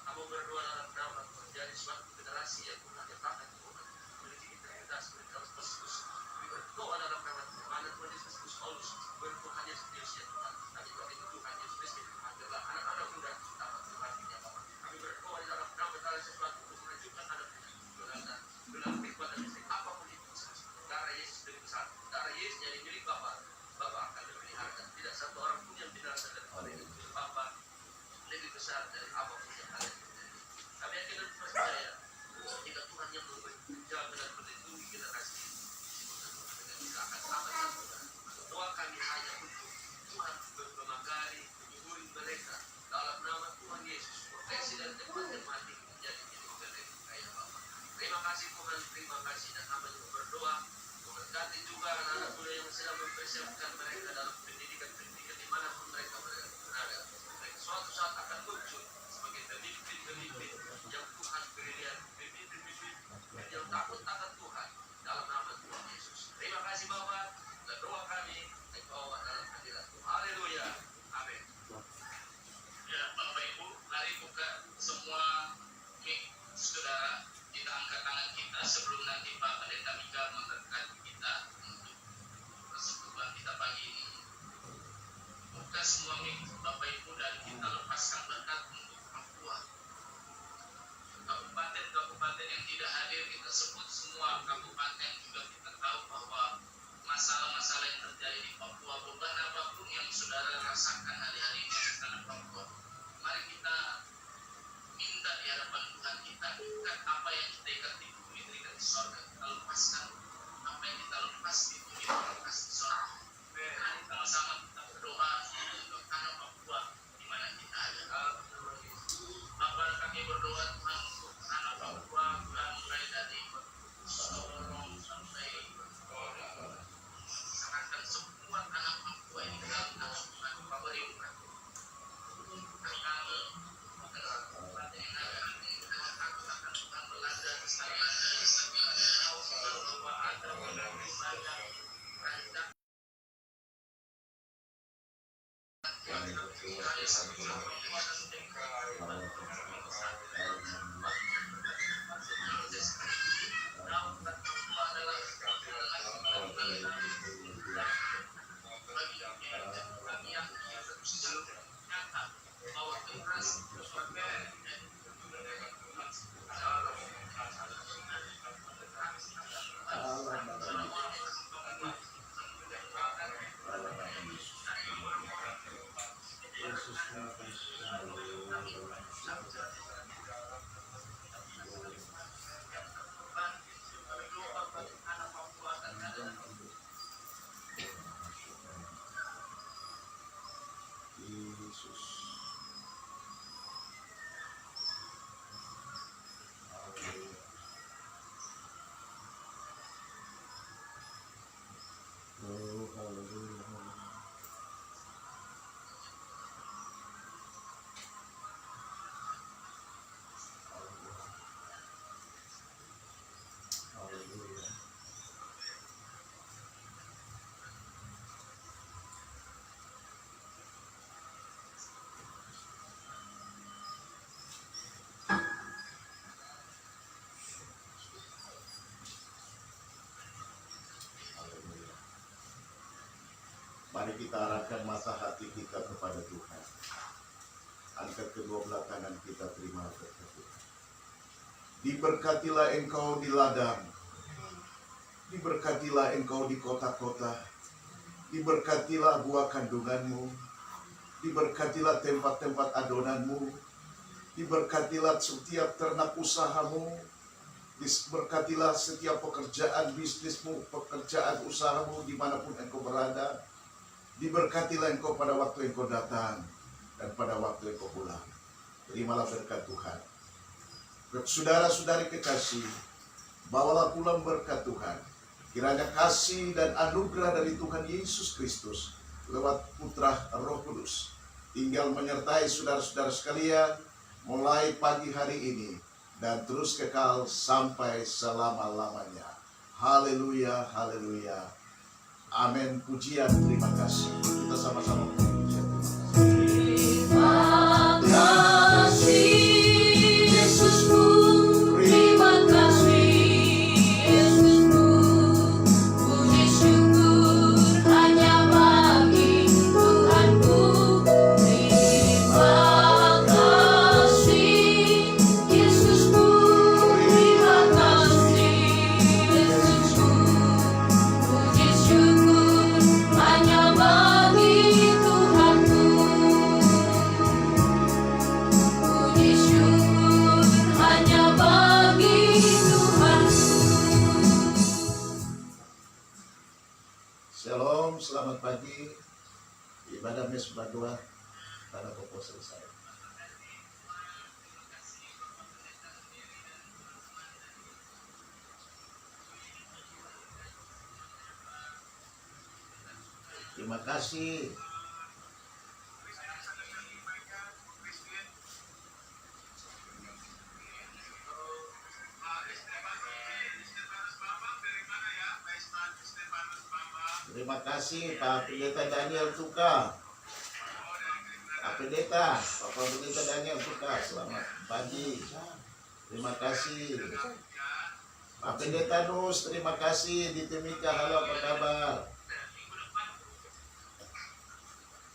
Kamu berdua dalam nama menjadi suatu generasi yang mengajarkan Tuhan, memiliki integritas, berkarakter Kristus. Berdoa dalam nama Tuhan Tuhan Yesus Kristus Paulus, Tuhan Yesus Kristus ya Tuhan. Kami doa itu Tuhan Yesus Kristus, adalah anak-anak muda dapat berbaktinya Bapak. Kami berdoa di dalam nama segala sesuatu untuk menunjukkan anak-anak dengan hikmat dan listrik apapun itu. Darah Yesus lebih besar, darah Yesus jadi milik Bapak. Bapak akan memelihara. Tidak satu orang pun yang tidak sadar oleh itu Bapak lebih besar dari apapun yang ada. Kami yakin dan percaya jika Tuhan yang menjaga dan melindungi generasi ini, kita akan selamat Tuhan. Doa kami hanya untuk Tuhan memagari, menyuruh mereka dalam nama Tuhan Yesus. Profesi dan tempat yang mati menjadi milik mereka ya Bapak. Terima kasih Tuhan, terima kasih dan hamba juga berdoa. Memberkati juga anak-anak muda yang sedang mempersiapkan mereka dalam pendidikan dimanapun mereka berada. Mereka suatu saat akan muncul sebagai pemimpin-pemimpin yang Tuhan berikan, pemimpin-pemimpin yang takut akan Tuhan dalam nama Tuhan Yesus. Terima kasih Bapak, dan doa kami dibawa dalam hadirat Tuhan. Haleluya, amin. Ya Bapak Ibu, mari buka semua mic saudara, kita angkat tangan kita sebelum nanti Pak Pendeta Mika memberkati kita untuk persekutuan kita pagi ini. Buka semua mic Bapak Ibu dan kita lepaskan berkat untuk Papua. Kabupaten-kabupaten yang tidak hadir kita sebut semua kabupaten, juga kita tahu bahwa masalah-masalah yang terjadi di Papua, beban apapun yang saudara rasakan hari-hari ini di tanah Papua, mari kita minta di hadapan Tuhan, kita ikat apa yang kita ikat di bumi, terikat di sorga, kita lepaskan apa yang kita lepas di bumi, kita lepas di sorga. Mari sama-sama kita berdoa untuk tanah Papua di mana kita ada. Bapak, kami berdoa Tuhan untuk tanah Papua, Tuhan, mulai dari Sorong sampai serahkan semua tanah Papua ini ke dalam tangan Tuhan. Bapak beri berkat. Kami kabupaten yang ada dengan takut akan Tuhan melanda di sana. Tahu bahwa ada banyak rancangan Yesus. Haleluya. Oh, haleluya. Haleluya. Haleluya. Mari kita arahkan mata hati kita kepada Tuhan. Angkat kedua belah kanan kita, terima berkat Tuhan. Diberkatilah engkau di ladang. Diberkatilah engkau di kota-kota. Diberkatilah buah kandunganmu. Diberkatilah tempat-tempat adonanmu. Diberkatilah setiap ternak usahamu. Diberkatilah setiap pekerjaan bisnismu, pekerjaan usahamu dimanapun engkau berada. Diberkatilah engkau pada waktu engkau datang dan pada waktu engkau pulang. Terimalah berkat Tuhan. Saudara-saudari kekasih, bawalah pulang berkat Tuhan. Kiranya kasih dan anugerah dari Tuhan Yesus Kristus lewat Putra Roh Kudus tinggal menyertai saudara-saudara sekalian mulai pagi hari ini dan terus kekal sampai selama-lamanya. Haleluya, haleluya. Amin. Pujian, terima kasih. Kita sama-sama pujian, terima kasih. Terima kasih Yesusku, terima kasih Yesusku, puji syukur hanya bagi Tuhanku. Terima kasih Yesusku, terima kasih Yesusku, puji syukur hanya bagi Tuhanku. Puji syukur hanya bagi Tuhan. Shalom, selamat pagi. Ibadah Mesbah 2 pada pokok selesai. Terima kasih. Terima kasih Pak Pendeta Daniel Tuka. Pak Pendeta, Bapak Pendeta Daniel Tuka, selamat pagi. Terima kasih. Pak Pendeta Nus, terima kasih. Di Timika, halo, apa kabar?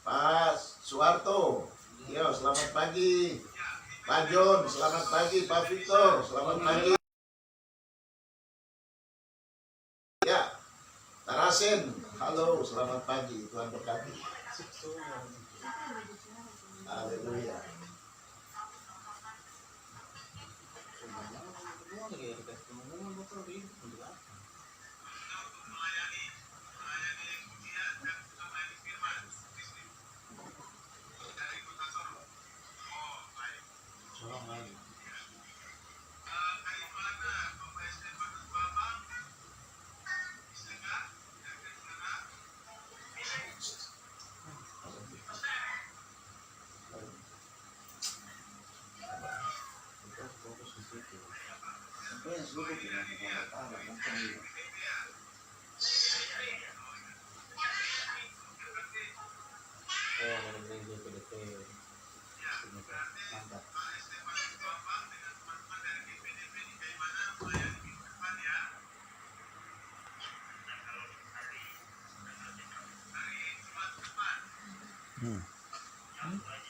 Pak Suwarto, yo, selamat pagi. Pak John, selamat pagi. Pak Victor, selamat pagi. Ya, Tarasen, halo, selamat pagi. Tuhan berkati. Haleluya.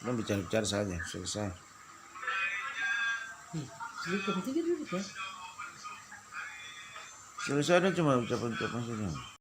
Belum bicara-bicara saja, selesai. Selesai dan cuma ucapan-ucapan saja.